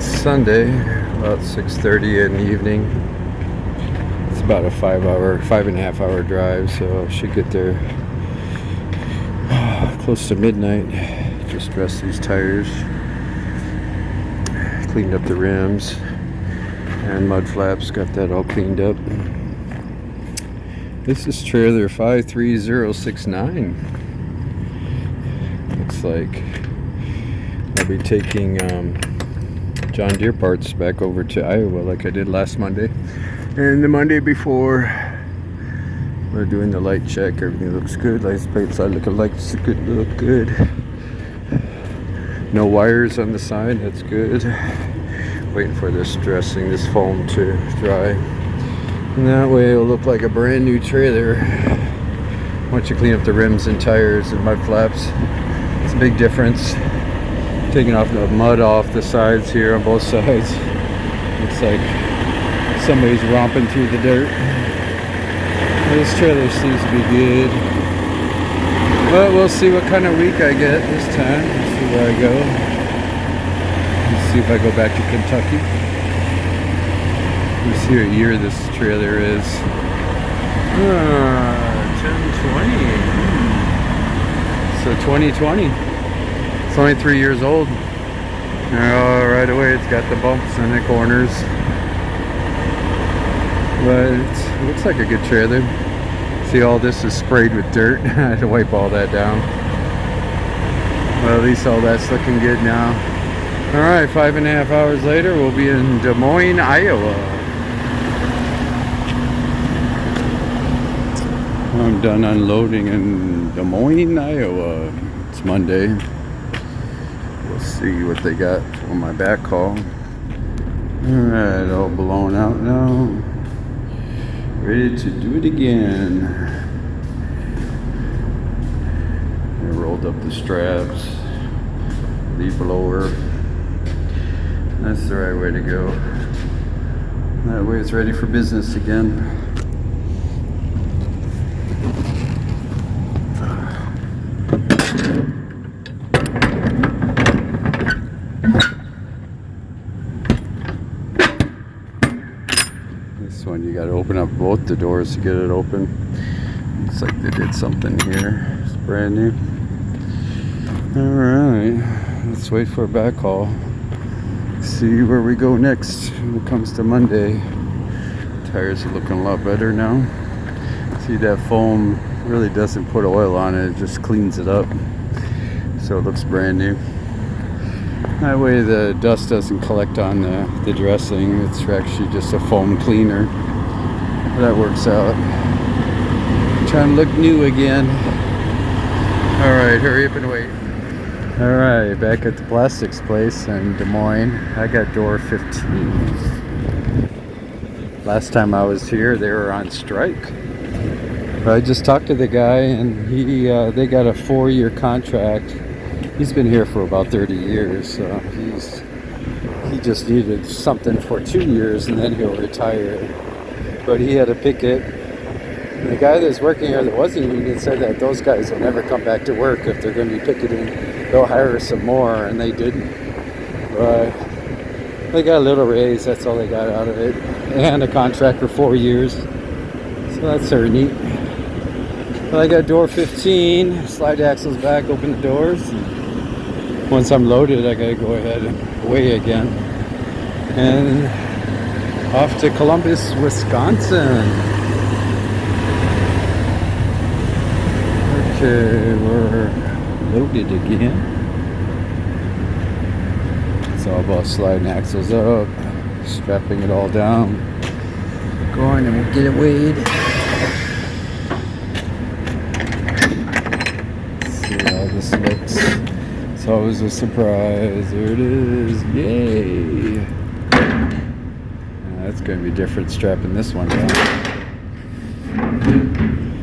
Sunday, about 6:30 in the evening. It's about a 5.5 hour drive, so I should get there close to midnight. Just dressed these tires, cleaned up the rims and mud flaps, got that all cleaned up. This is trailer 53069. Looks like I'll be taking John Deere parts back over to Iowa like I did last Monday and the Monday before. We're doing the light check. Everything looks good. License plate side look good. No wires on the side. That's good. Waiting for this foam to dry, and that way it'll look like a brand new trailer. Once you clean up the rims and tires and mud flaps, it's a big difference. Taking off the mud off the sides here on both sides. Looks like somebody's romping through the dirt. This trailer seems to be good. But we'll see what kind of week I get this time. Let's see where I go. Let's see if I go back to Kentucky. Let's see what year this trailer is. 1020. So 2020. It's only 3 years old. Right away it's got the bumps in the corners. But it looks like a good trailer. See, all this is sprayed with dirt. I had to wipe all that down. Well, at least all that's looking good now. Alright, 5.5 hours later, we'll be in Des Moines, Iowa. I'm done unloading in Des Moines, Iowa. It's Monday. We'll see what they got for my backhaul. Alright, all blown out now. Ready to do it again. I rolled up the straps, leaf blower. That's the right way to go. That way it's ready for business again. This one you got to open up both the doors to get it open. Looks like they did something here. It's brand new. Alright, let's wait for a backhaul. See where we go next when it comes to Monday. Tires are looking a lot better now. See, that foam really doesn't put oil on it, it just cleans it up. So it looks brand new. That way the dust doesn't collect on the dressing. It's actually just a foam cleaner. That works out. Trying to look new again. Alright, hurry up and wait. Alright, back at the plastics place in Des Moines. I got door 15. Last time I was here, they were on strike. I just talked to the guy, and they got a 4-year contract. He's been here for about 30 years, so he just needed something for 2 years, and then he'll retire. But he had a picket. And the guy that's working here that wasn't union said that those guys will never come back to work if they're going to be picketing. They'll hire some more, and they didn't. But they got a little raise, that's all they got out of it. And a contract for 4 years. So that's sort of neat. Well, I got door 15, slide axles back, open the doors. Once I'm loaded, I gotta go ahead and weigh again. And off to Columbus, Wisconsin. Okay, we're loaded again. It's all about sliding axles up, strapping it all down, going, and we'll get it weighed. See how this looks. It's always a surprise. There it is. Yay! That's going to be different strapping this one down.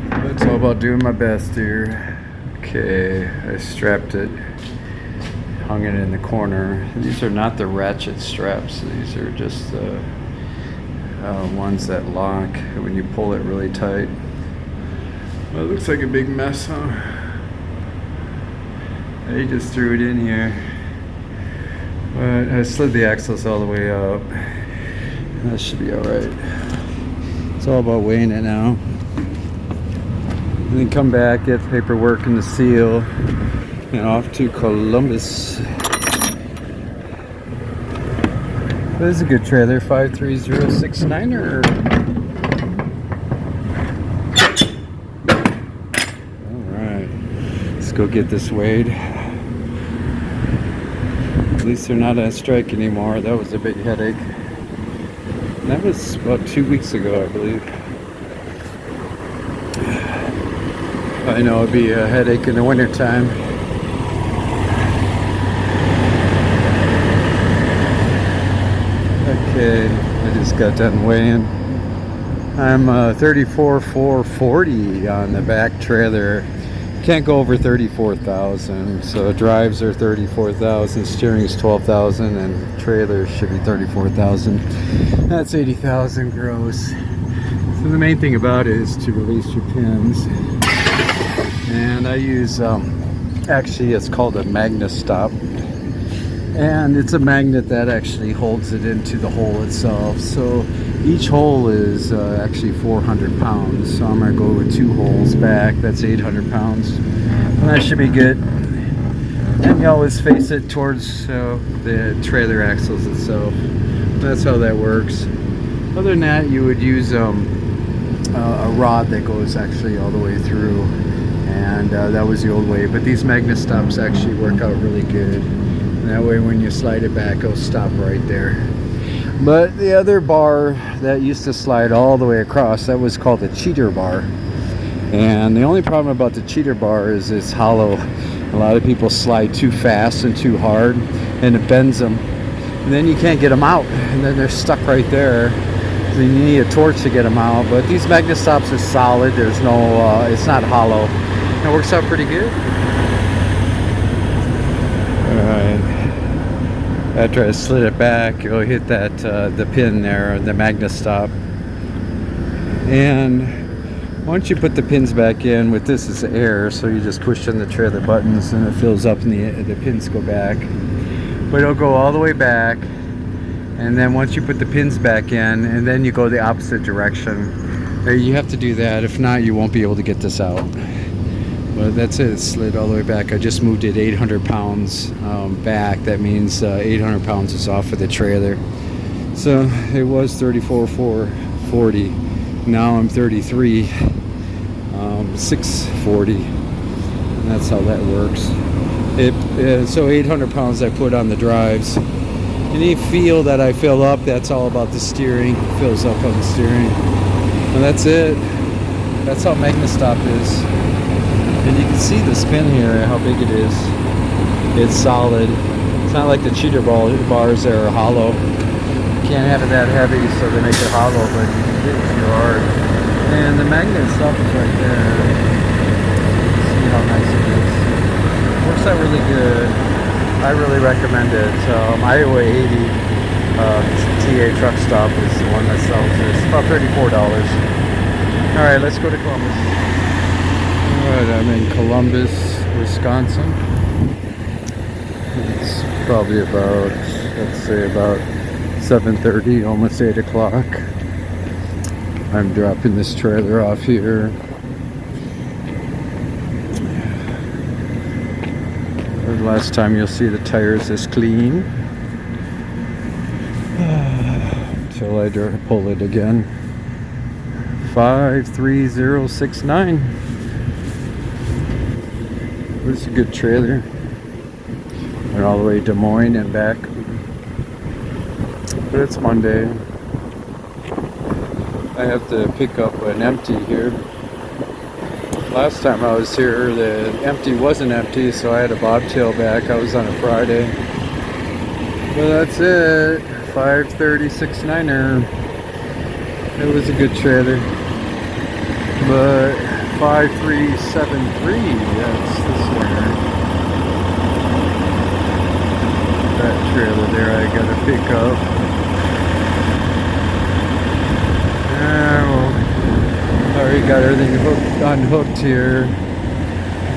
But it's all about doing my best here. Okay, I strapped it, hung it in the corner. These are not the ratchet straps. These are just the ones that lock when you pull it really tight. Well, it looks like a big mess, huh? They just threw it in here. But I slid the axles all the way up. That should be alright. It's all about weighing it now. And then come back, get the paperwork and the seal, and off to Columbus. This is a good trailer, 53069er. Alright, let's go get this weighed. At least they're not on strike anymore. That was a big headache. And that was about 2 weeks ago, I believe. I know it'd be a headache in the wintertime. Okay, I just got done weighing. I'm 34,440 on the back trailer. Can't go over 34,000. So drives are 34,000, steering is 12,000, and trailer should be 34,000. That's 80,000 gross. So the main thing about it is to release your pins. And I use, actually it's called a MagnaStop. And it's a magnet that actually holds it into the hole itself. So each hole is actually 400 pounds. So I'm going to go with 2 holes back. That's 800 pounds. And that should be good. And you always face it towards the trailer axles itself. That's how that works. Other than that, you would use a rod that goes actually all the way through. And that was the old way. But these MagnaStops actually work out really good. And that way when you slide it back, it'll stop right there. But the other bar that used to slide all the way across, that was called a cheater bar. And the only problem about the cheater bar is it's hollow. A lot of people slide too fast and too hard, and it bends them. And then you can't get them out, and then they're stuck right there. So you need a torch to get them out. But these MagnaStops are solid. There's no, it's not hollow. It works out pretty good. Alright. After I slid it back, you'll hit that the pin there, the MagnaStop. And once you put the pins back in, with this is air, so you just push in the trailer buttons and it fills up and the pins go back. But it'll go all the way back, and then once you put the pins back in, and then you go the opposite direction. You have to do that, if not you won't be able to get this out. But that's it, it slid all the way back. I just moved it 800 pounds back. That means 800 pounds is off of the trailer. So it was 34,440. Now I'm 33,640. And that's how that works. So 800 pounds I put on the drives. Any feel that I fill up, that's all about the steering. It fills up on the steering. And that's it. That's how MagnaStop is. And you can see the spin here, how big it is. It's solid. It's not like the cheater bars that are hollow. You can't have it that heavy, so they make it hollow, but you can hit it too hard. And the magnet itself is right there. See how nice it is. Works out really good. I really recommend it. Iowa 80 TA Truck Stop is the one that sells this. About $34. Alright, let's go to Columbus. Alright, I'm in Columbus, Wisconsin. It's probably about, let's say about 7:30, almost 8 o'clock. I'm dropping this trailer off here. The last time you'll see the tires is clean. Until I pull it again. 53069. It's a good trailer. Went all the way to Des Moines and back. But it's Monday. I have to pick up an empty here. Last time I was here, the empty wasn't empty, so I had a bobtail back. I was on a Friday. Well, that's it. 53069er. It was a good trailer. But 5373, that's this one. That trailer there I gotta pick up. Well, I already got everything unhooked here.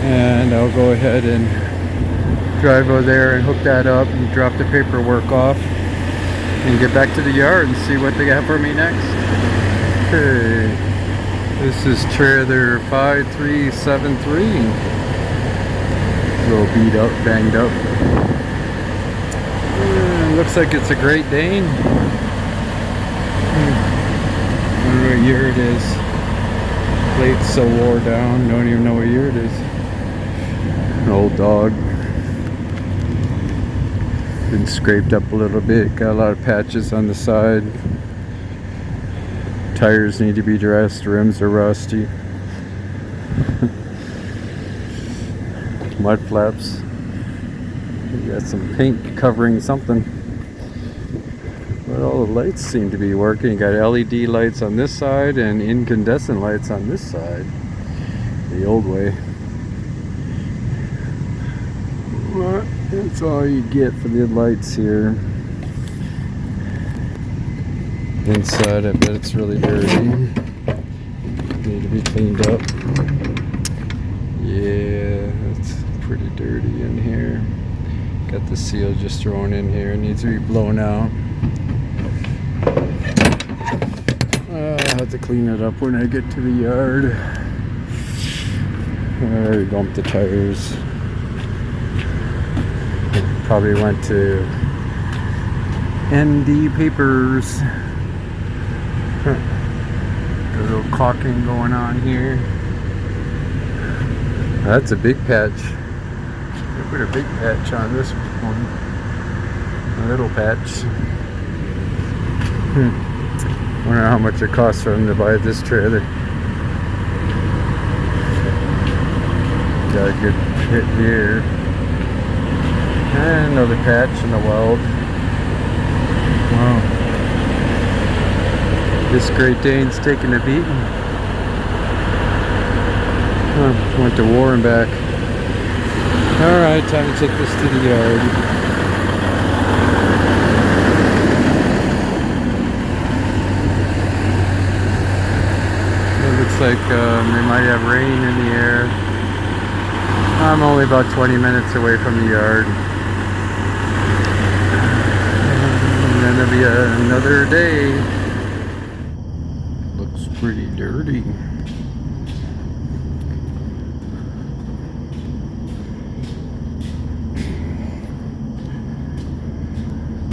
And I'll go ahead and drive over there and hook that up and drop the paperwork off and get back to the yard and see what they have for me next. Okay, this is trailer 5373. A little beat up, banged up. Looks like it's a Great Dane. I don't know what year it is. Plate's so wore down, don't even know what year it is. An old dog. Been scraped up a little bit, got a lot of patches on the side. Tires need to be dressed, rims are rusty. Mud flaps. You got some paint covering something. But all the lights seem to be working. You got LED lights on this side and incandescent lights on this side. The old way. Well, that's all you get for the lights here. Inside, I bet it's really dirty. Need to be cleaned up. Yeah, it's pretty dirty in here. Got the seal just thrown in here. It needs to be blown out. I'll have to clean it up when I get to the yard. I already bumped the tires. Probably went to ND Papers. A little caulking going on here. That's a big patch. They put a big patch on this one. A little patch. Wonder how much it costs for them to buy this trailer. Got a good hit here. And another patch in the weld. Wow. This Great Dane's taking a beating. Went to war and back. Alright, time to take this to the yard. It looks like they might have rain in the air. I'm only about 20 minutes away from the yard. And then it'll be another day. Looks pretty dirty.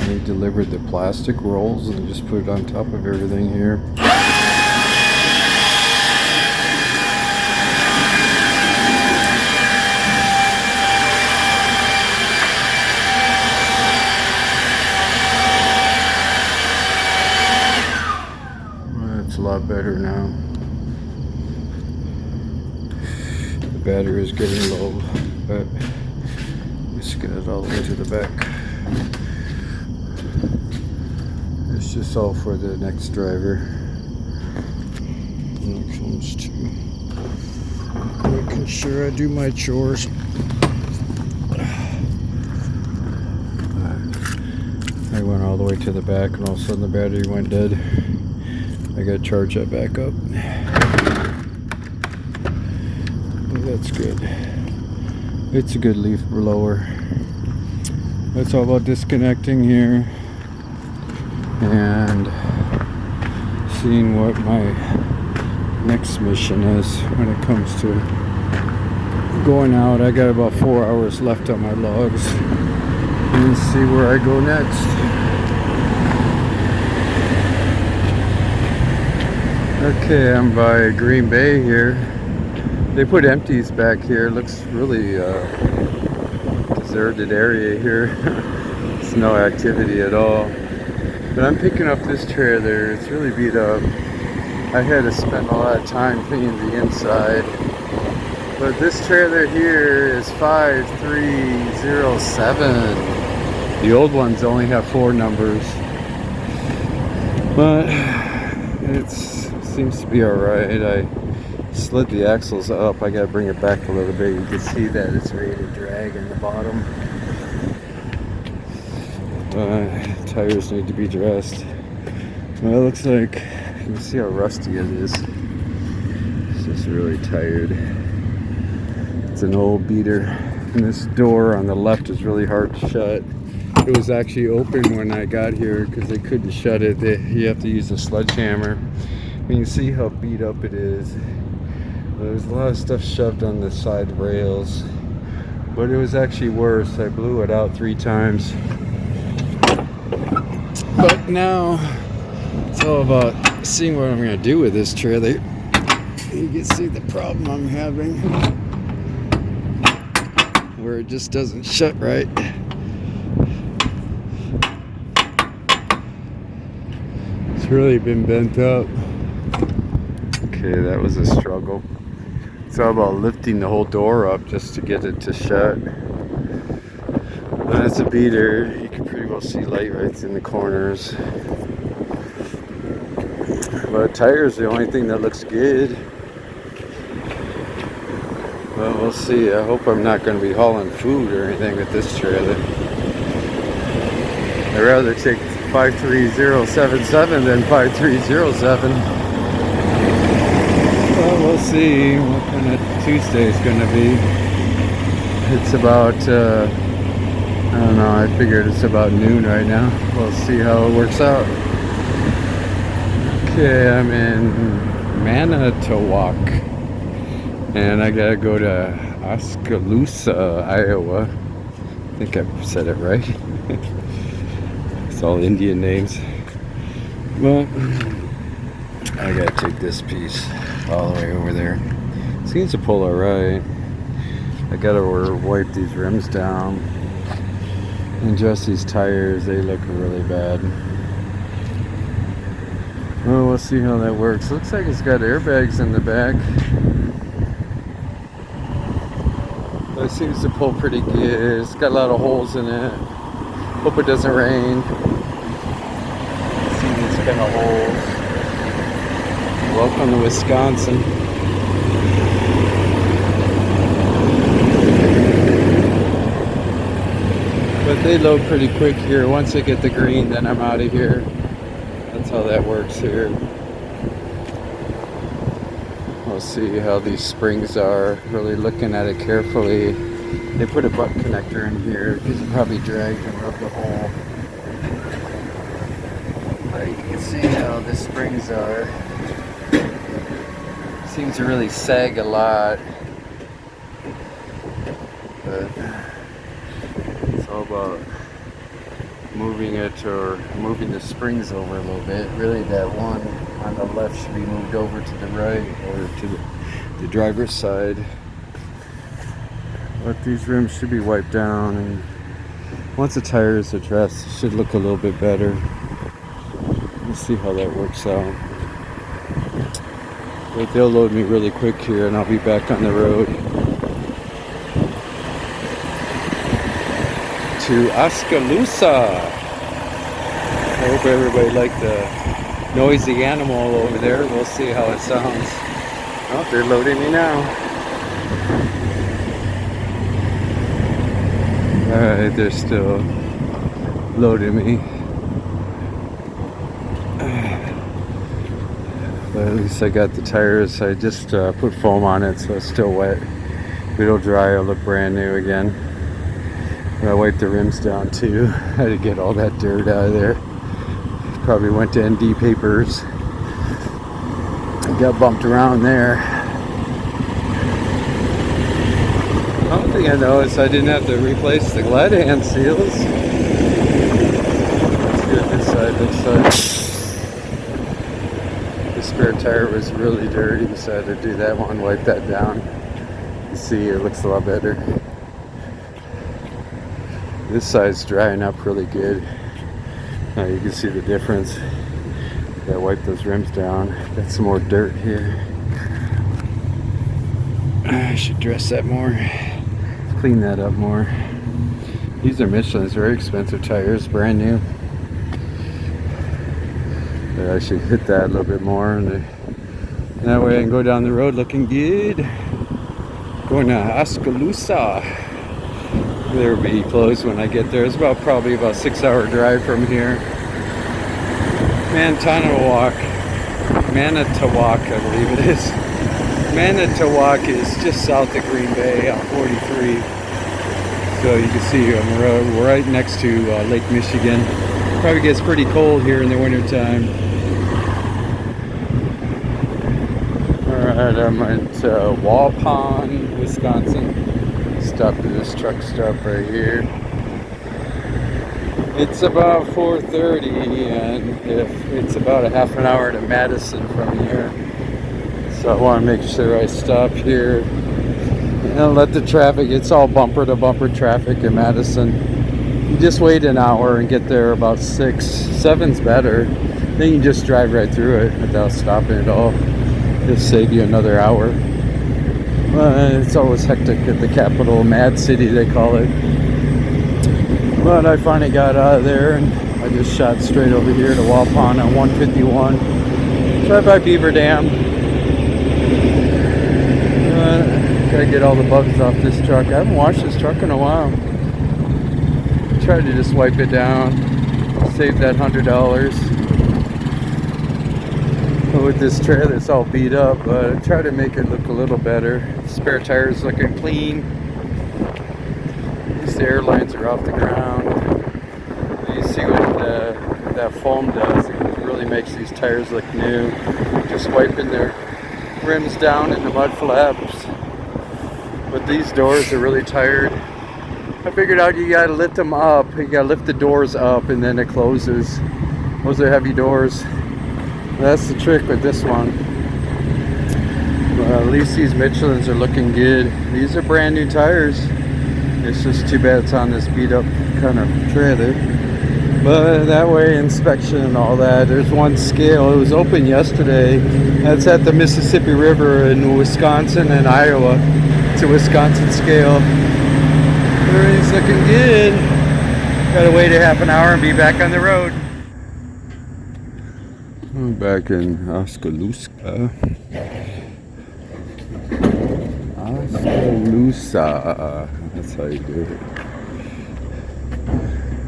They delivered the plastic rolls and just put it on top of everything here. It's a lot better now. The battery is getting low, but just get it all the way to the back. It's just all for the next driver. When it comes to making sure I do my chores. I went all the way to the back and all of a sudden the battery went dead. I gotta charge that back up. Well, that's good. It's a good leaf blower. That's all about disconnecting here and seeing what my next mission is when it comes to going out. I got about 4 hours left on my logs and see where I go next. Okay, I'm by Green Bay here. They put empties back here. Looks really deserted area here. There's no activity at all. But I'm picking up this trailer. It's really beat up. I had to spend a lot of time cleaning the inside. But this trailer here is 5307. The old ones only have 4 numbers. But it seems to be alright. I slid the axles up. I gotta bring it back a little bit. You can see that it's ready to drag in the bottom. Tires need to be dressed. Well, it looks like you can see how rusty it is. It's just really tired. It's an old beater. And this door on the left is really hard to shut. It was actually open when I got here because they couldn't shut it. You have to use a sledgehammer. You can see how beat up it is. There's a lot of stuff shoved on the side rails, but it was actually worse. I blew it out 3 times. But now it's all about seeing what I'm going to do with this trailer. You can see the problem I'm having, where it just doesn't shut right. It's really been bent up. Okay, that was a struggle. It's all about lifting the whole door up just to get it to shut. When it's a beater, you can pretty well see light right in the corners. But tires are the only thing that looks good. Well, we'll see. I hope I'm not going to be hauling food or anything with this trailer. I'd rather take 53077 than 5307. Well, we'll see what kind of Tuesday is going to be. It's about, I don't know, I figured it's about noon right now. We'll see how it works out. Okay, I'm in Manitowoc. And I gotta go to Oskaloosa, Iowa. I think I said it right. It's all Indian names. Well, I gotta take this piece all the way over there. Seems to pull alright. I gotta wipe these rims down and adjust these tires. They look really bad. Well, we'll see how that works. Looks like it's got airbags in the back. It seems to pull pretty good. It's got a lot of holes in it. Hope it doesn't rain. See these kind of holes. Welcome to Wisconsin. But they load pretty quick here. Once I get the green, then I'm out of here. That's how that works here. We'll see how these springs are. Really looking at it carefully. They put a butt connector in here because you probably dragged and rubbed the hole. But you can see how the springs are. Seems to really sag a lot. But it's all about moving it or moving the springs over a little bit. Really, that one on the left should be moved over to the right or to the driver's side. But these rims should be wiped down, and once the tire is addressed, it should look a little bit better. We'll see how that works out. But they'll load me really quick here, and I'll be back on the road to Oskaloosa. I hope everybody liked the noisy animal over there. We'll see how it sounds. Oh, they're loading me now. Alright, they're still loading me. But at least I got the tires. I just put foam on it, so it's still wet. If it'll dry, it'll look brand new again. I wiped the rims down too. I had to get all that dirt out of there. Probably went to ND Papers. I got bumped around there. One thing I noticed, I didn't have to replace the glad hand seals. Let's get this side, The spare tire was really dirty, so I had to do that one, wipe that down. You see, it looks a lot better. This side's drying up really good. Now you can see the difference. Gotta wipe those rims down. Got some more dirt here. I should dress that more. Clean that up more. These are Michelin's, very expensive tires, brand new. But I should hit that a little bit more, and that way I can go down the road looking good. Going to Oskaloosa. They'll be closed when I get there. It's probably about 6-hour drive from here. Manitowoc, I believe it is. Manitowoc is just south of Green Bay on 43. So you can see we're right next to Lake Michigan. Probably gets pretty cold here in the wintertime. Alright, I'm at Waupun, Wisconsin. Stopped at this truck stop right here. It's about 4:30 and it's about a half an hour to Madison from here. So I want to make sure I stop here and let the traffic, it's all bumper to bumper traffic in Madison. You just wait an hour and get there about 6, 7's better. Then you just drive right through it without stopping at all. Just save you another hour. It's always hectic at the capital, Mad City they call it. But I finally got out of there and I just shot straight over here to Waupun on 151. Right by Beaver Dam. Gotta get all the bugs off this truck. I haven't washed this truck in a while. Tried to just wipe it down, save that $100. But with this trailer, it's all beat up, but I try to make it look a little better. Spare tires looking clean. These airlines are off the ground. You see what that foam does. It really makes these tires look new. Just wiping their rims down in the mud flaps. But these doors are really tired. I figured out you gotta lift them up. You gotta lift the doors up and then it closes. Those are heavy doors. That's the trick with this one. At least these Michelins are looking good. These are brand new tires. It's just too bad it's on this beat up kind of trailer. But that way, inspection and all that. There's one scale. It was open yesterday. That's at the Mississippi River in Wisconsin and Iowa. It's a Wisconsin scale. Everything's looking good. Gotta wait a half an hour and be back on the road. I'm back in Oskaloosa. Oskaloosa. That's how you do it.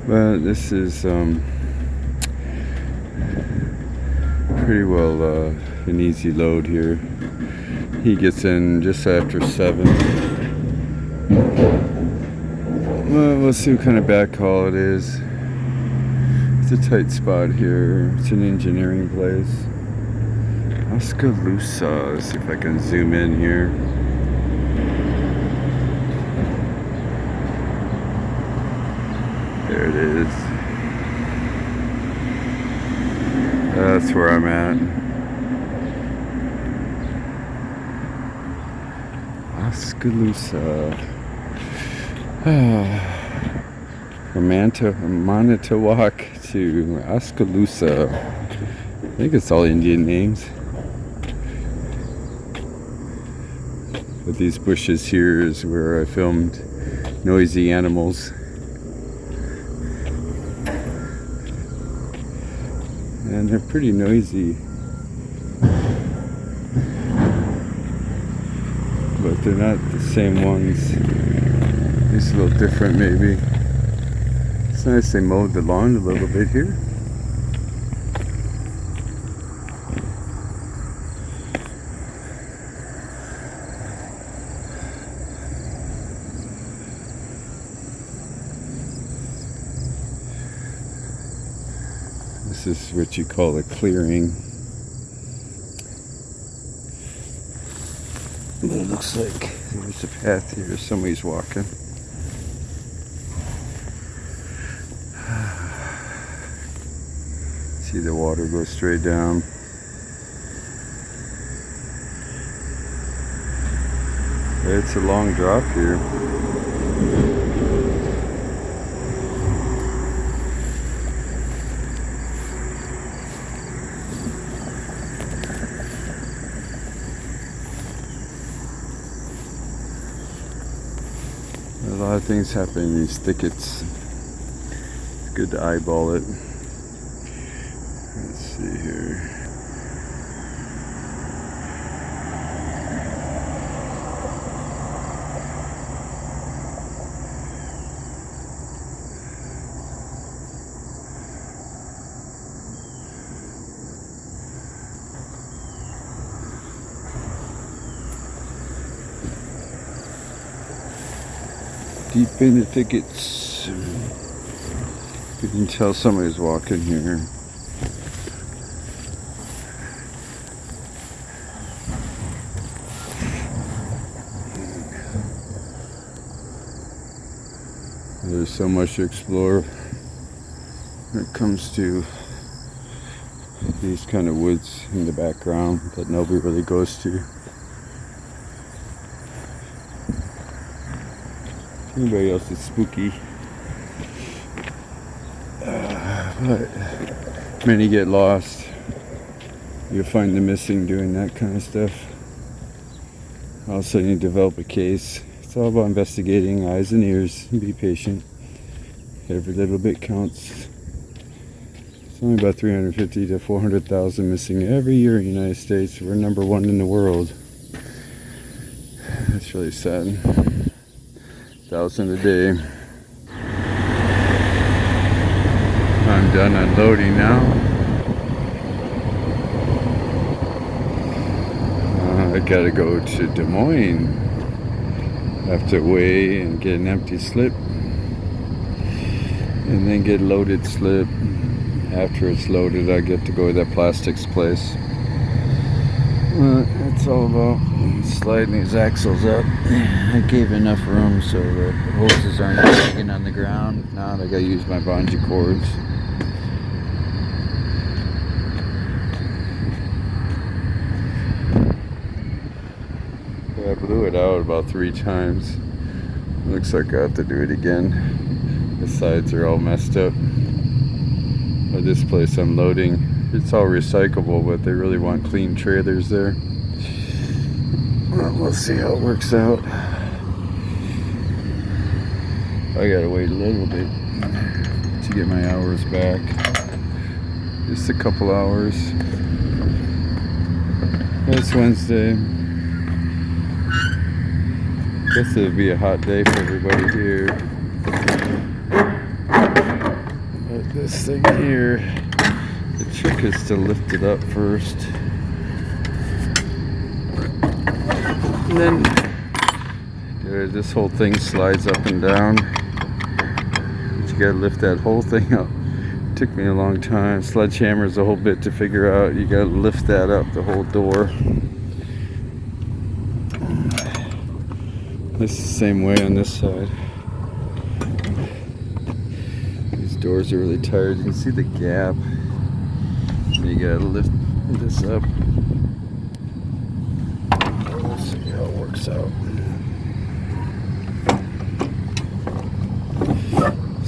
But this is pretty well an easy load here. He gets in just after 7. Well, we'll see what kind of backhaul it is. It's a tight spot here. It's an engineering place. Oskaloosa. Let's see if I can zoom in here. There it is. That's where I'm at. Oskaloosa. From Manitowoc to Oskaloosa. I think it's all Indian names. But these bushes here is where I filmed noisy animals. And they're pretty noisy. But they're not the same ones. It's a little different maybe. It's nice they mowed the lawn a little bit here. This is what you call a clearing. But it looks like there's a path here. Somebody's walking. See the water go straight down. It's a long drop here. A lot of things happen in these thickets. It's good to eyeball it. Let's see here. Deep in the thickets. You can tell somebody's walking here. There's so much to explore when it comes to these kind of woods in the background that nobody really goes to. Anybody else is spooky. But many get lost. You'll find them missing doing that kind of stuff. All of a sudden you develop a case. It's all about investigating, eyes and ears. Be patient. Every little bit counts. It's only about 350 to 400,000 missing every year in the United States. We're number one in the world. That's really sad. 1,000 a day. I'm done unloading now. I gotta go to Des Moines. I have to weigh and get an empty slip. And then get loaded slip. After it's loaded, I get to go to that plastics place. It's all about sliding these axles up. I gave enough room so the hoses aren't dragging on the ground. Now I gotta use my bungee cords. I blew it out about 3 times. Looks like I have to do it again. The sides are all messed up. But this place I'm loading, it's all recyclable, but they really want clean trailers there. Well, we'll see how it works out. I gotta wait a little bit to get my hours back. Just a couple hours. It's Wednesday. Guess it'd be a hot day for everybody here. But this thing here, the trick is to lift it up first. And then this whole thing slides up and down. But you gotta lift that whole thing up. It took me a long time. Sledgehammer's a whole bit to figure out. You gotta lift that up, the whole door. It's the same way on this side. These doors are really tired. You can see the gap. You gotta lift this up. We'll see how it works out.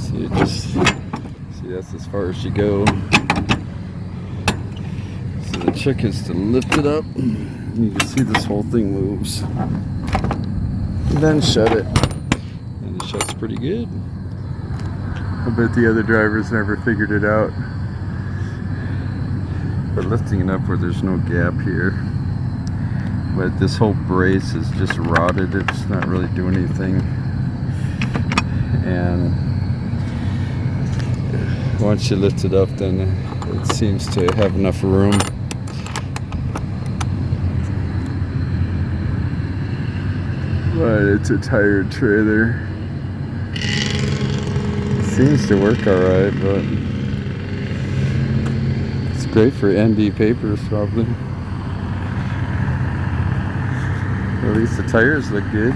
See, that's as far as you go. So the trick is to lift it up. You can see this whole thing moves. Then shut it. And it shuts pretty good. I bet the other drivers never figured it out. But lifting it up where there's no gap here. But this whole brace is just rotted. It's not really doing anything. And once you lift it up, then it seems to have enough room. But it's a tired trailer. It seems to work alright, but it's great for ND papers probably. Or at least the tires look good.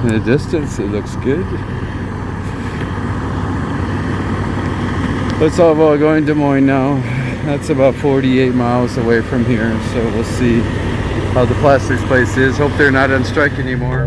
In the distance it looks good. It's all about going to Des Moines now. That's about 48 miles away from here, so we'll see how the plastics place is. Hope they're not on strike anymore.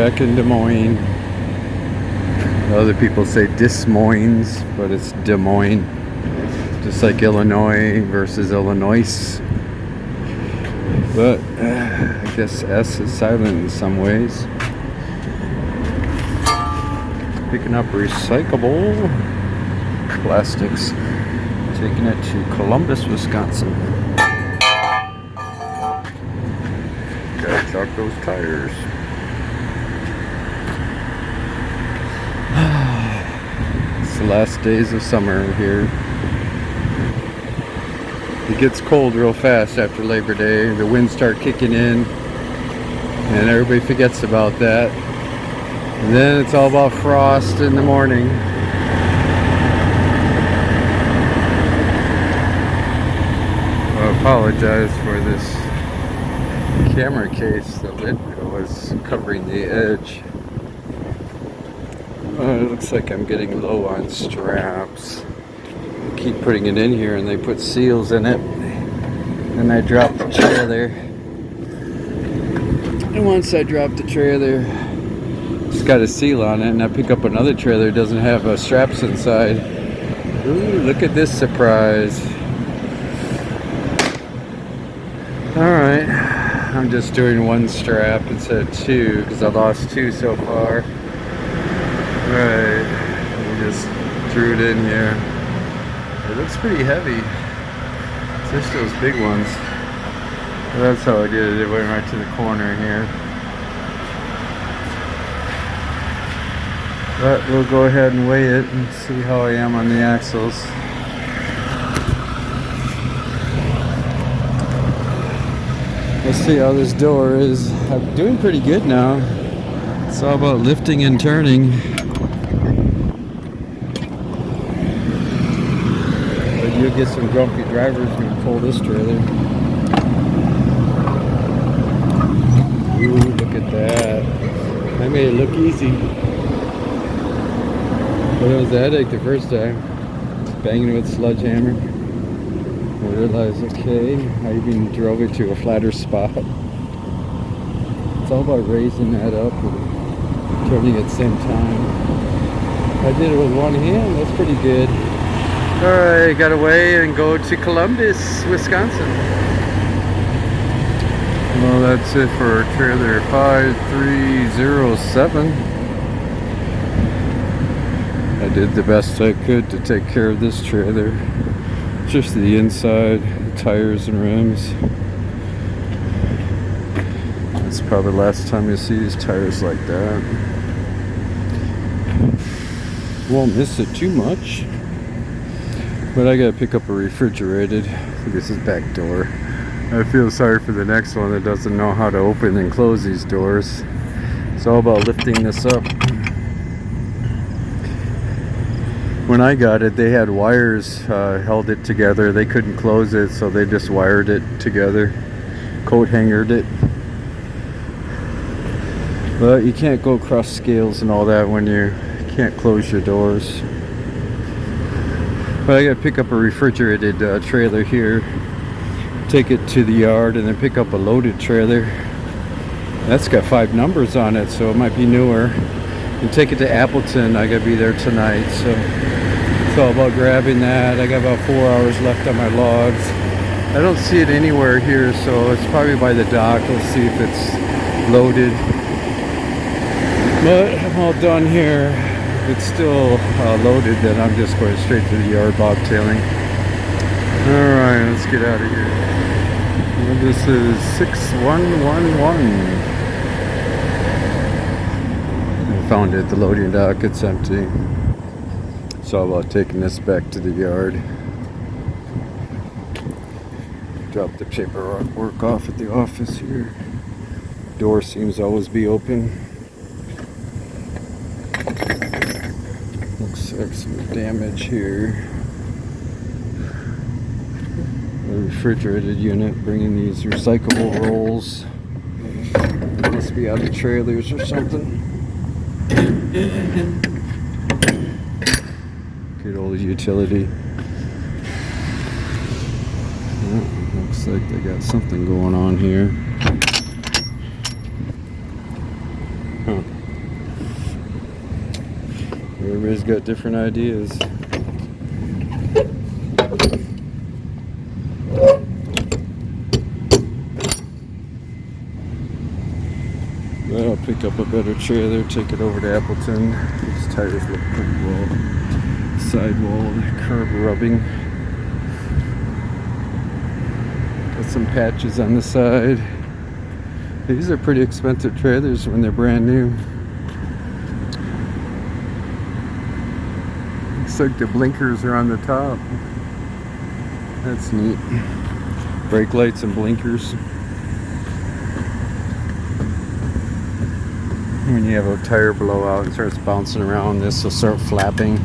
back in Des Moines. Other people say Des Moines, but it's Des Moines. Just like Illinois versus Illinois. But I guess S is silent in some ways. Picking up recyclable plastics. Taking it to Columbus, Wisconsin. Gotta chalk those tires. It's the last days of summer here. It gets cold real fast after Labor Day. The winds start kicking in, and everybody forgets about that. And then it's all about frost in the morning. I apologize for this camera case. The lid was covering the edge. It looks like I'm getting low on straps. I keep putting it in here and they put seals in it. And I drop the trailer. And once I drop the trailer, it's got a seal on it, and I pick up another trailer that doesn't have straps inside. Ooh, look at this surprise. Alright, I'm just doing one strap instead of two because I lost two so far. Right, I just threw it in here. It looks pretty heavy. It's just those big ones. But that's how I did it. It went right to the corner here. But we'll go ahead and weigh it and see how I am on the axles. Let's see how this door is. I'm doing pretty good now. It's all about lifting and turning. But you'll get some grumpy drivers when you pull this trailer. Ooh, look at that. I made it look easy. But it was a headache the first time. Banging it with a sledgehammer. I realized, okay, I even drove it to a flatter spot. It's all about raising that up and turning at the same time. I did it with one hand, that's pretty good. Alright, got away and go to Columbus, Wisconsin. Well, that's it for trailer 5307. I did the best I could to take care of this trailer. Just the inside, tires and rims. It's probably the last time you see these tires like that. Won't miss it too much. But I gotta pick up a refrigerated. This is back door. I feel sorry for the next one that doesn't know how to open and close these doors. It's all about lifting this up. When I got it, they had wires held it together. They couldn't close it, so they just wired it together, coat hangered it. But you can't go across scales and all that when you can't close your doors. But I gotta pick up a refrigerated trailer here, take it to the yard, and then pick up a loaded trailer. That's got 5 numbers on it, so it might be newer. And take it to Appleton. I gotta be there tonight, so it's all about grabbing that. I got about 4 hours left on my logs. I don't see it anywhere here, so it's probably by the dock. Let's see if it's loaded. But I'm all done here. If it's still loaded, then I'm just going straight to the yard bobtailing. Alright, let's get out of here. Well, this is 6111. I found it, the loading dock, it's empty. It's all about taking this back to the yard. Drop the paperwork off at the office here. Door seems to always be open. Looks like some damage here. A refrigerated unit bringing these recyclable rolls. Must be out of trailers or something. Good old utility. Looks like they got something going on here. Everybody's got different ideas. But I'll pick up a better trailer, take it over to Appleton. These tires look pretty well. Sidewall, curb rubbing. Got some patches on the side. These are pretty expensive trailers when they're brand new. Looks like the blinkers are on the top. That's neat. Brake lights and blinkers. When you have a tire blowout and starts bouncing around, this will start flapping.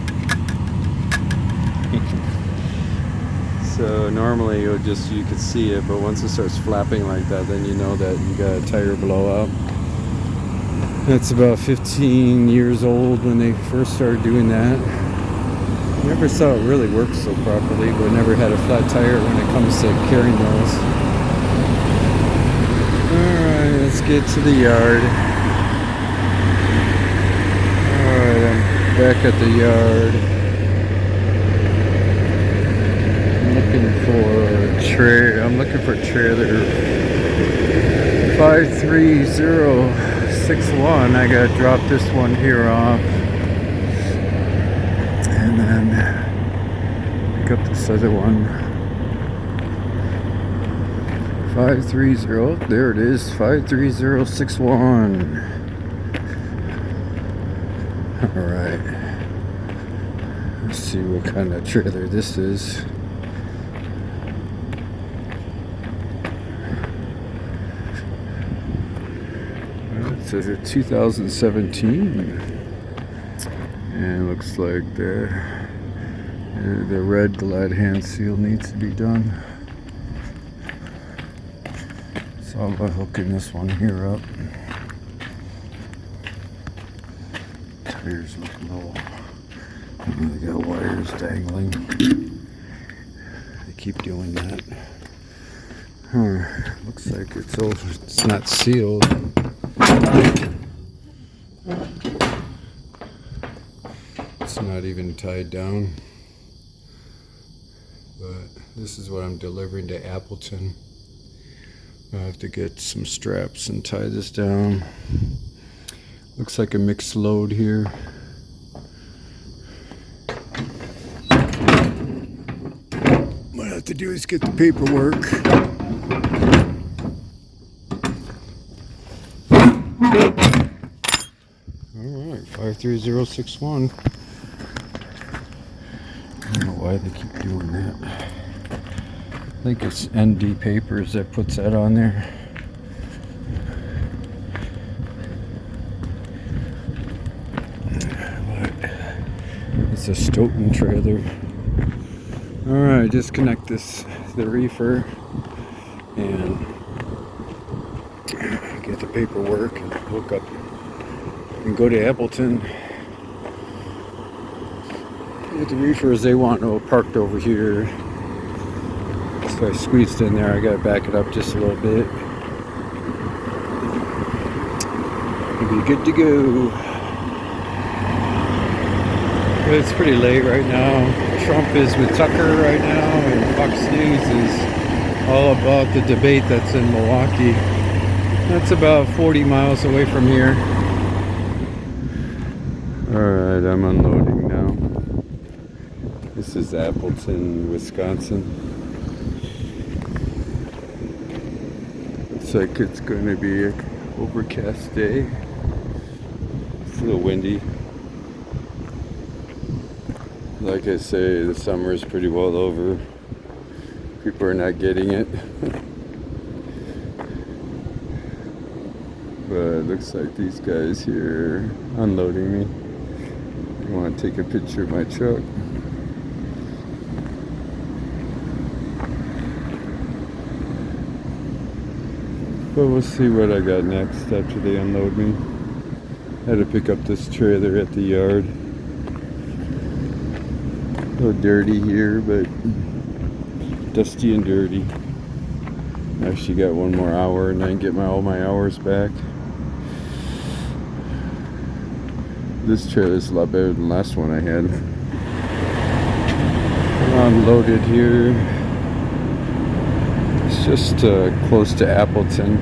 So normally you could see it, but once it starts flapping like that, then you know that you got a tire blowout. That's about 15 years old when they first started doing that. Never saw it really work so properly, but never had a flat tire when it comes to carrying those. Alright, let's get to the yard. Alright, I'm back at the yard. I'm looking for trailer 53061. I gotta drop this one here off and then pick up this other one. 530, there it is, 53061. Alright, let's see what kind of trailer this is. It says it's 2017, and it looks like the red glad hand seal needs to be done. So I'm hooking this one here up. Tires look low. They got wires dangling. They keep doing that. Looks like it's not sealed. It's not even tied down, but this is what I'm delivering to Appleton. I have to get some straps and tie this down. Looks like a mixed load here. What I have to do is get the paperwork. Alright, 53061. I don't know why they keep doing that. I think it's ND Papers that puts that on there. But it's a Stoughton trailer. Alright, disconnect the reefer and get the paperwork and hook up and go to Appleton. Get the reefers they want parked over here. So I squeezed in there. I gotta back it up just a little bit. We'll be good to go. But it's pretty late right now. Trump is with Tucker right now, and Fox News is all about the debate that's in Milwaukee. That's about 40 miles away from here. Alright, I'm unloading now. This is Appleton, Wisconsin. Looks like it's going to be an overcast day. It's a little windy. Like I say, the summer is pretty well over. People are not getting it. But it looks like these guys here are unloading me. They want to take a picture of my truck. But we'll see what I got next after they unload me. I had to pick up this trailer at the yard. A little dirty here, but dusty and dirty. I actually got one more hour and I can get all my hours back. This trailer is a lot better than the last one I had. Unloaded here. It's just close to Appleton.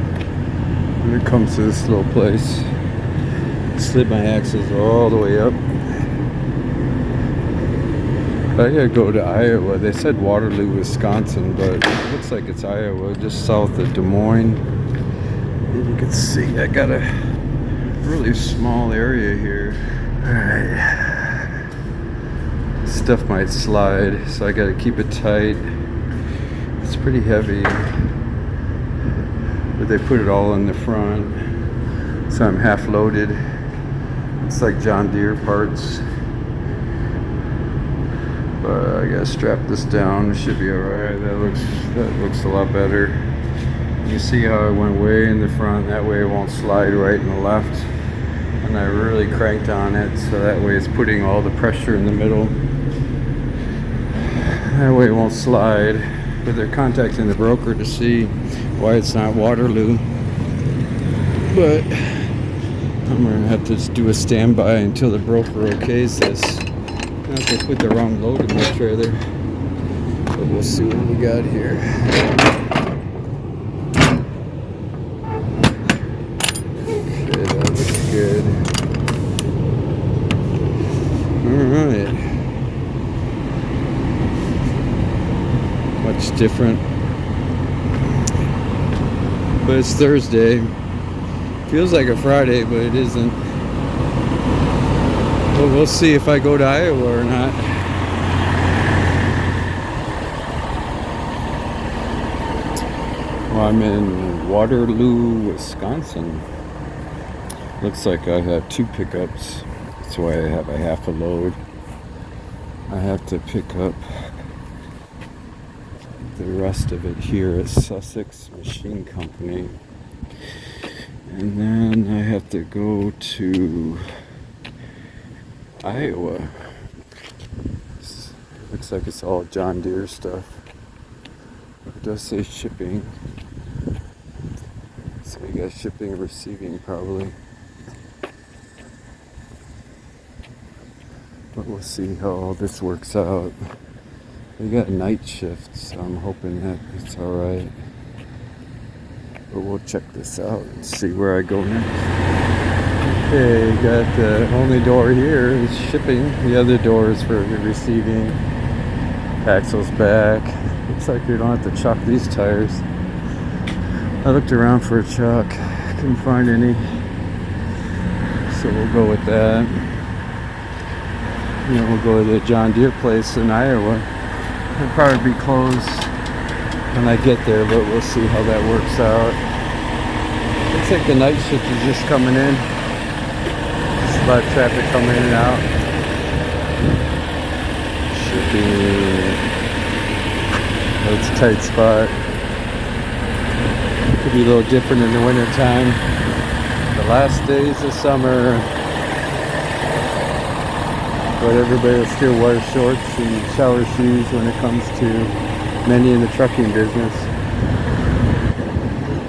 When it comes to this little place, slid my axles all the way up. I gotta go to Iowa. They said Waterloo, Wisconsin, but it looks like it's Iowa, just south of Des Moines. And you can see I got a really small area here. Alright. Stuff might slide, so I gotta keep it tight. It's pretty heavy, but they put it all in the front, so I'm half loaded. It's like John Deere parts. But I gotta strap this down. It should be alright. That looks a lot better. You see how I went way in the front. That way it won't slide right and the left. And I really cranked on it, so that way it's putting all the pressure in the middle. That way it won't slide. But they're contacting the broker to see why it's not Waterloo. But I'm gonna have to just do a standby until the broker okays this. Not they put the wrong load in the trailer, but we'll see what we got here. Okay, that looks good. Alright. Much different. But it's Thursday. Feels like a Friday, but it isn't. Well, we'll see if I go to Iowa or not. Well, I'm in Waterloo, Wisconsin. Looks like I have 2 pickups. That's why I have a half a load. I have to pick up the rest of it here at Sussex Machine Company. And then I have to go to Iowa. Looks like it's all John Deere stuff. It does say shipping. So we got shipping and receiving probably. But we'll see how all this works out. We got night shifts, so I'm hoping that it's alright. But we'll check this out and see where I go next. Okay, got the only door here is shipping. The other door is for receiving. Axle's back. Looks like we don't have to chuck these tires. I looked around for a chuck. Couldn't find any. So we'll go with that. And then we'll go to the John Deere place in Iowa. It'll probably be closed when I get there, but we'll see how that works out. Looks like the night shift is just coming in. Just a lot of traffic coming in and out. Should be... It's a tight spot. Could be a little different in the winter time. The last days of summer. But everybody will still wear shorts and shower shoes when it comes to many in the trucking business.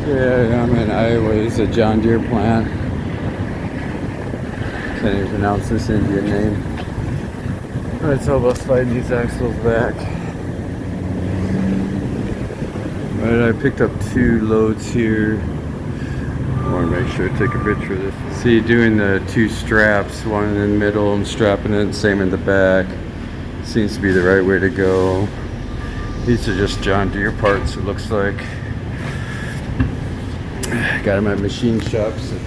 Yeah, I'm in Iowa. It's a John Deere plant. Can't even pronounce this Indian name. Alright, so let's slide these axles back. Alright, I picked up 2 loads here. I want to make sure I take a picture of this. See, doing the 2 straps, one in the middle and strapping it, same in the back. Seems to be the right way to go. These are just John Deere parts, it looks like. Got them at machine shops in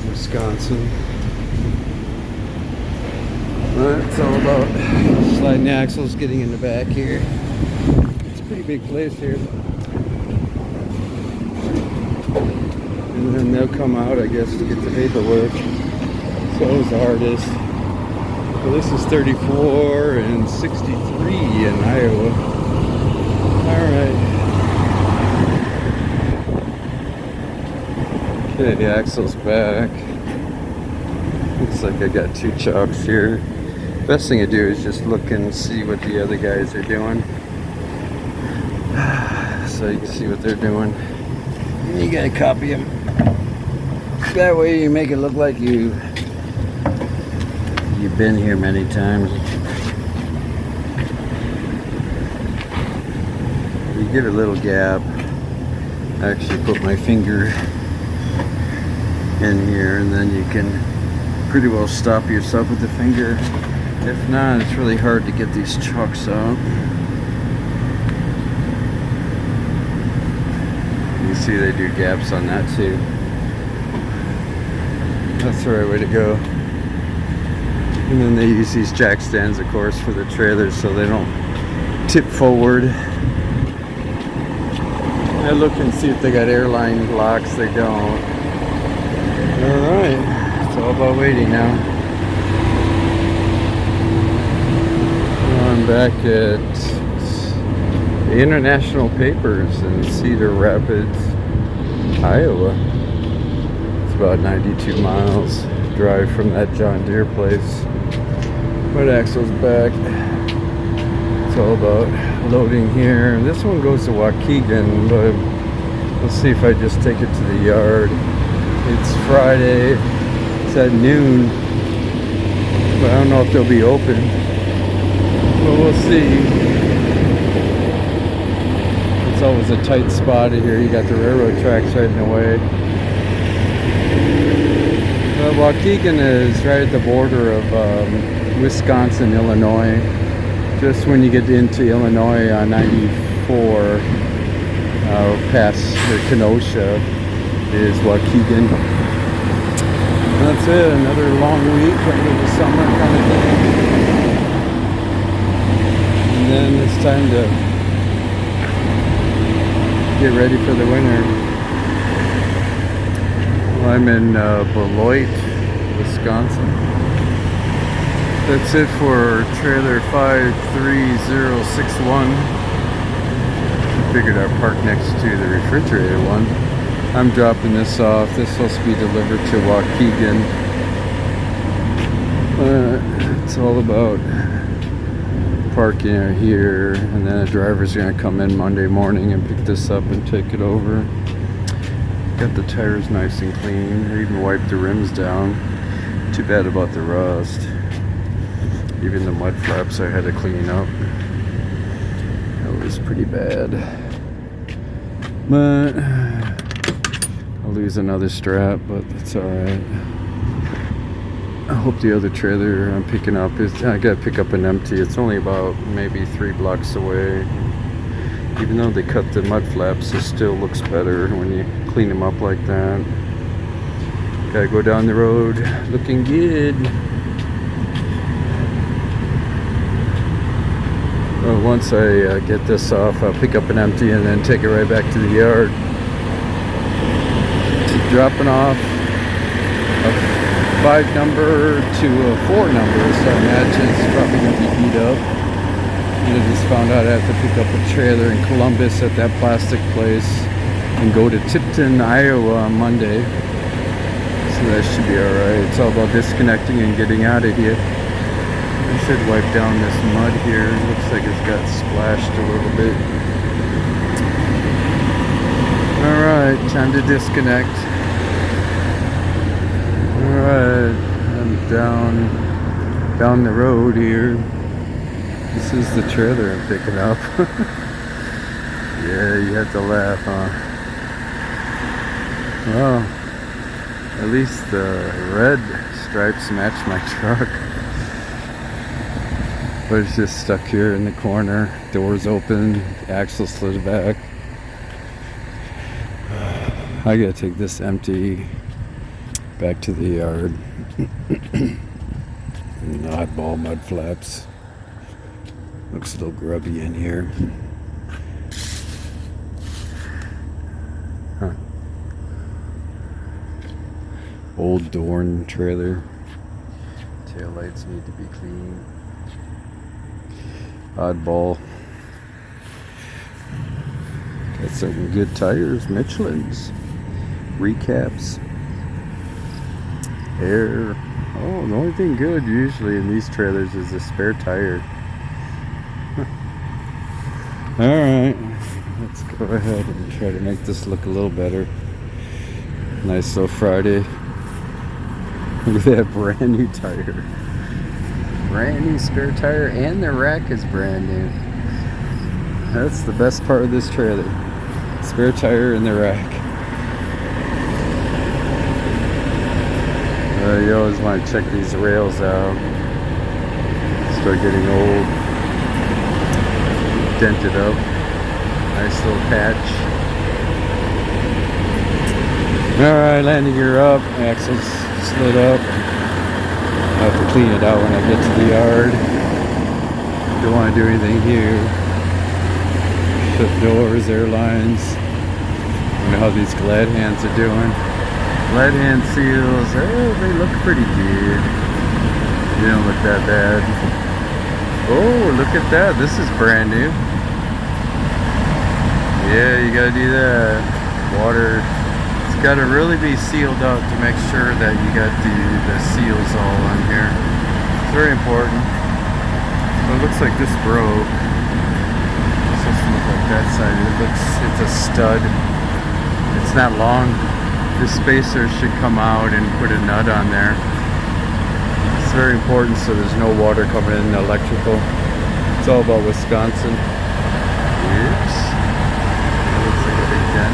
Wisconsin. It's all about sliding the axles, getting in the back here. It's a pretty big place here. And then they'll come out, I guess, to get the paperwork. So is the hardest. Well, this is 34 and 63 in Iowa. Alright. Okay, the axle's back. Looks like I got 2 chocks here. Best thing to do is just look and see what the other guys are doing. So you can see what they're doing. You gotta copy them. That way you make it look like you you've been here many times. You get a little gap. I actually put my finger in here, and then you can pretty well stop yourself with the finger. If not, it's really hard to get these trucks out. You see they do gaps on that too. That's the right way to go. And then they use these jack stands, of course, for the trailers so they don't tip forward. I look and see if they got airline locks. They don't. Alright, it's all about waiting now. I'm back at the International Papers in Cedar Rapids, Iowa. It's about 92 miles drive from that John Deere place. But Axel's back. It's all about loading here. This one goes to Waukegan, but we'll see if I just take it to the yard. It's Friday. It's at noon, but I don't know if they'll be open. But we'll see. It's always a tight spot here. You got the railroad tracks right in the way. Waukegan is right at the border of Wisconsin, Illinois. Just when you get into Illinois on 94, past Kenosha is Waukegan. And that's it. Another long week into the summer kind of thing. And then it's time to get ready for the winter. I'm in Beloit, Wisconsin. That's it for trailer 53061. Figured I'd park next to the refrigerator one. I'm dropping this off. This is supposed to be delivered to Waukegan. It's all about parking here, and then a driver's gonna come in Monday morning and pick this up and take it over. Got the tires nice and clean. I even wiped the rims down. Too bad about the rust. Even the mud flaps I had to clean up. That was pretty bad. But I'll lose another strap, but that's alright. I hope the other trailer I'm picking up is... I gotta pick up an empty. It's only about maybe 3 blocks away. Even though they cut the mud flaps, it still looks better when you clean them up like that. Gotta go down the road looking good. Well, once I get this off, I'll pick up an empty and then take it right back to the yard. Dropping off a 5 number to a 4 number, so I imagine it's probably going to be beat up. And I just found out I have to pick up a trailer in Columbus at that plastic place and go to Tipton, Iowa on Monday. So that should be alright. It's all about disconnecting and getting out of here. I should wipe down this mud here. It looks like it's got splashed a little bit. Alright, time to disconnect. Alright, I'm down the road here. This is the trailer I'm picking up. Yeah, you have to laugh, huh? Well, at least the red stripes match my truck. But it's just stuck here in the corner. Doors open, axle slid back. I gotta take this empty back to the yard. Oddball mud flaps. Looks a little grubby in here. Huh. Old Dorn trailer. Tail lights need to be cleaned. Oddball. Got some good tires, Michelin's. Recaps. Air. Oh, the only thing good usually in these trailers is a spare tire. Alright, let's go ahead and try to make this look a little better. Nice little Friday. Look at that brand new tire. brand new spare tire, and the rack is brand new. That's the best part of this trailer. Spare tire and the rack. You always want to check these rails out. Start getting old. Dented up. Nice little patch. Alright, landing gear up. Axles slid up. I have to clean it out when I get to the yard. Don't want to do anything here. Shut doors, airlines. You know how these glad hands are doing. Glad hand seals, they look pretty good. They don't look that bad. Oh, look at that. This is brand new. Yeah, you gotta do that. Water. It's gotta really be sealed up to make sure that you got the seals all on here. It's very important. Well, it looks like this broke. It doesn't look like that side. It's a stud. It's not long. The spacer should come out and put a nut on there. It's very important so there's no water coming in the electrical. It's all about Wisconsin. Oops. That looks like a big dent.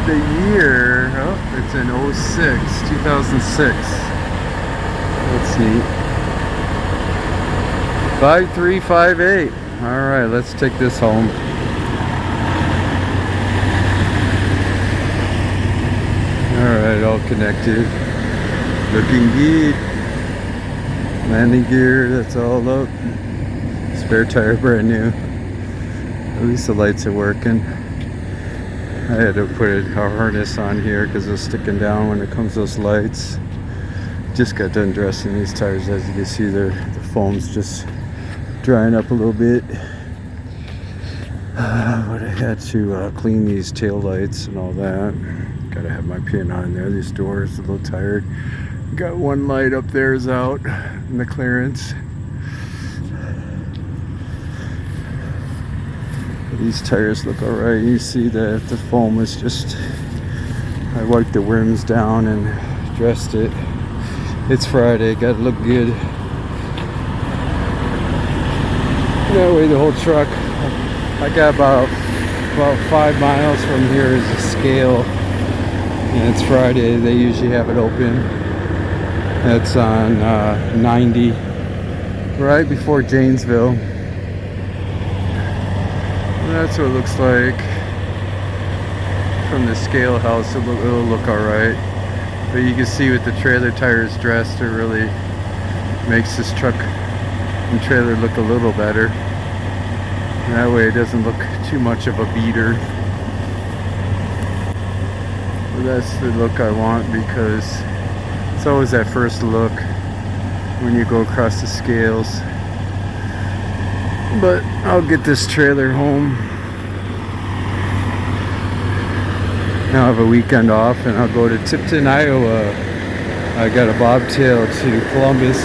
The year, oh, it's in 2006. That's neat. 5358. Alright, let's take this home. Alright, all connected. Looking good. Landing gear, that's all up. Spare tire brand new. At least the lights are working. I had to put a harness on here because it was sticking down when it comes to those lights. Just got done dressing these tires. As you can see, the foam's just drying up a little bit. But I had to clean these tail lights and all that. Gotta have my pin on there. These doors are a little tired. Got one light up there is out in the clearance. These tires look alright. You see that the foam is just, I wiped the rims down and dressed it. It's Friday, gotta look good. That way the whole truck, I got about 5 miles from here is a scale. And it's Friday, they usually have it open. That's on 90, right before Janesville. And that's what it looks like from the scale house. It'll look alright. But you can see with the trailer tires dressed, it really makes this truck and trailer look a little better. And that way it doesn't look too much of a beater. That's the look I want because it's always that first look when you go across the scales. But I'll get this trailer home. Now I have a weekend off and I'll go to Tipton, Iowa. I got a bobtail to Columbus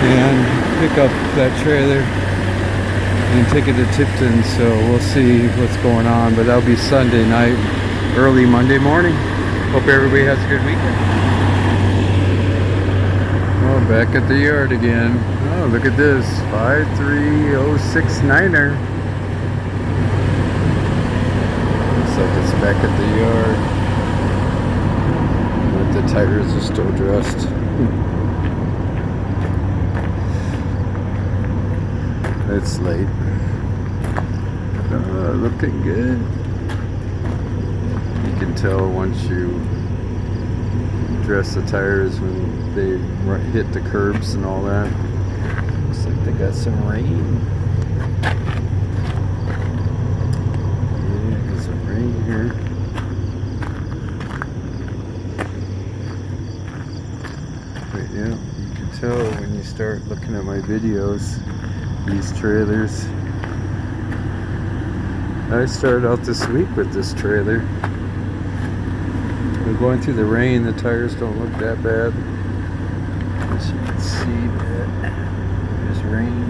and pick up that trailer and take it to Tipton, so we'll see what's going on. But that'll be Sunday night, early Monday morning. Hope everybody has a good weekend. Oh, back at the yard again. Oh, look at this, 53069er. Looks like it's back at the yard. But the tires are still dressed. It's late. Looking good. You can tell once you dress the tires when they hit the curbs and all that. Looks like they got some rain. Yeah, got some rain here. But yeah, you can tell when you start looking at my videos, these trailers. I started out this week with this trailer. We're going through the rain, the tires don't look that bad. As you can see, there's rain.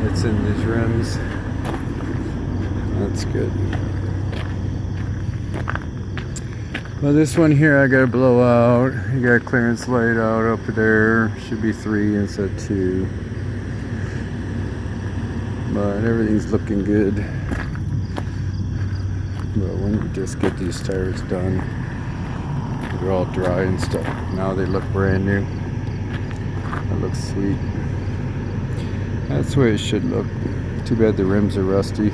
It's in these rims. That's good. Well, this one here I gotta blow out. You got clearance light out up there. Should be 3 instead of 2. But everything's looking good. But when you just get these tires done, they're all dry and stuff. Now they look brand new. That looks sweet. That's the way it should look. Too bad the rims are rusty.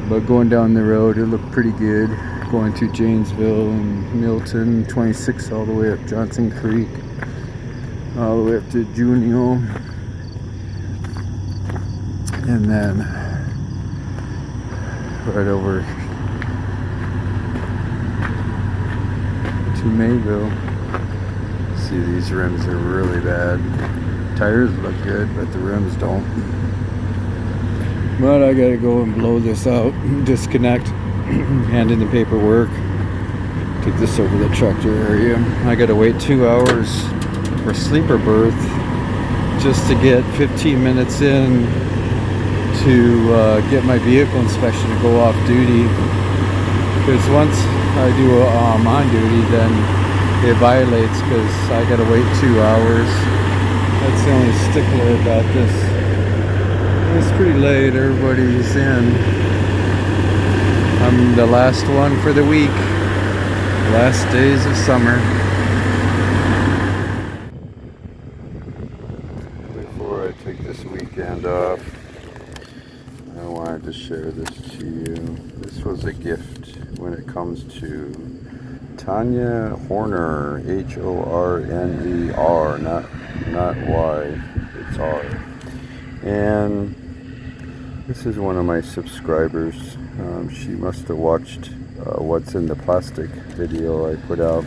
But going down the road, it looked pretty good. Going to Janesville and Milton, 26 all the way up Johnson Creek, all the way up to Junio, and then right over to Mayville. See, these rims are really bad. Tires look good, but the rims don't. But I gotta go and blow this out, disconnect, hand in the paperwork, take this over the tractor area. I gotta wait 2 hours for sleeper berth just to get 15 minutes in to get my vehicle inspection to go off duty. Because once I do on duty, then it violates because I gotta wait 2 hours. That's the only stickler about this. It's pretty late, everybody's in. I'm the last one for the week. Last days of summer. Before I take this weekend off, I wanted to share this to you. This was a gift when it comes to Tanya Horner, Horner, not Y, it's R. And this is one of my subscribers. She must have watched What's in the Plastic video I put out.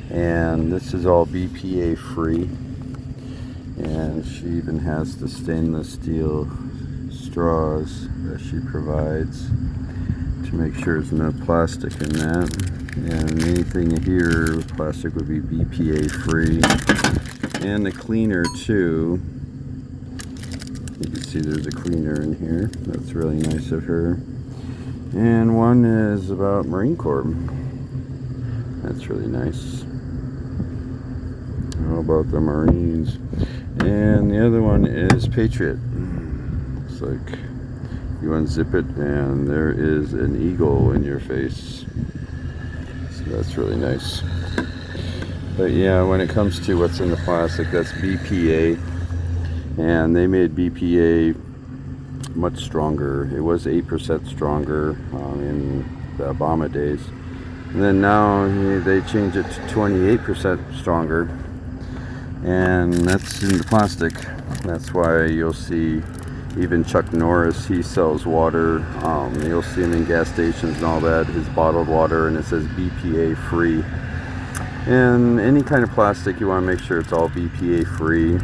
And this is all BPA free. And she even has the stainless steel straws that she provides to make sure there's no plastic in that. And anything here, plastic would be BPA free. And the cleaner too. You can see there's a cleaner in here. That's really nice of her. And one is about Marine Corps. That's really nice. How about the Marines? And the other one is Patriot. It's like you unzip it and there is an eagle in your face. So that's really nice. But yeah, when it comes to what's in the plastic, that's BPA. And they made BPA much stronger. It was 8% stronger in the Obama days. And then now they changed it to 28% stronger. And that's in the plastic. That's why you'll see even Chuck Norris, he sells water. You'll see him in gas stations and all that, his bottled water, and it says BPA free. And any kind of plastic, you want to make sure it's all BPA free.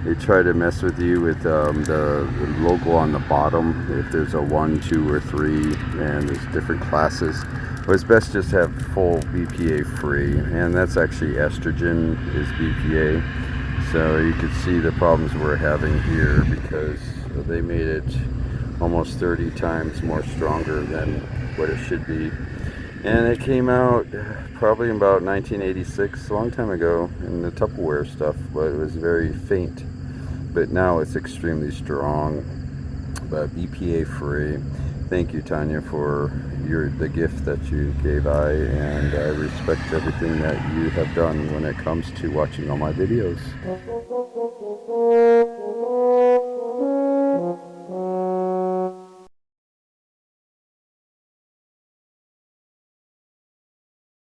They try to mess with you with the logo on the bottom, if there's a 1, 2, or 3, and there's different classes. But it's best just to have full BPA free, and that's actually estrogen is BPA. So you can see the problems we're having here because they made it almost 30 times more stronger than what it should be. And it came out probably in about 1986, a long time ago, in the Tupperware stuff, but it was very faint. But now it's extremely strong, but BPA free. Thank you, Tanya, for the gift that you gave I, and I respect everything that you have done when it comes to watching all my videos.